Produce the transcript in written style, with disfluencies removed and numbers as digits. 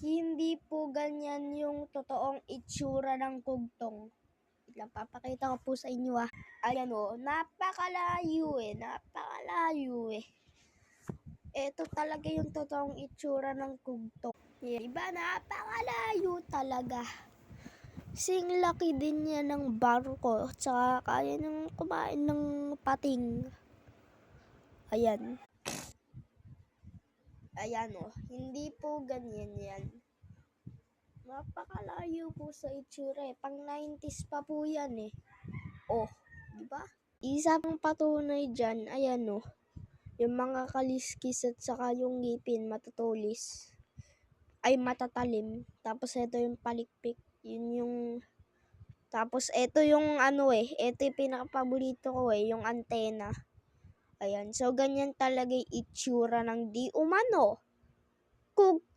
Hindi po ganyan yung totoong itsura ng kugtong. Papakita ko po sa inyo Ayan napakalayo Ito talaga yung totoong itsura ng kugtong. Diba napakalayo talaga. Sing laki din niya ng barko, tsaka kaya nang kumain ng pating. Ayan hindi po ganyan yan. Napakalayo po sa itsura pang 90s pa po yan diba? Isa pang patunay dyan, ayan yung mga kaliskis at saka yung ngipin matutulis. Ay matatalim. Tapos ito yung palikpik. Yun yung tapos ito yung ito yung pinakapaborito ko yung antena. Ayan, so ganyan talaga yung itsura ng di umano kugtong.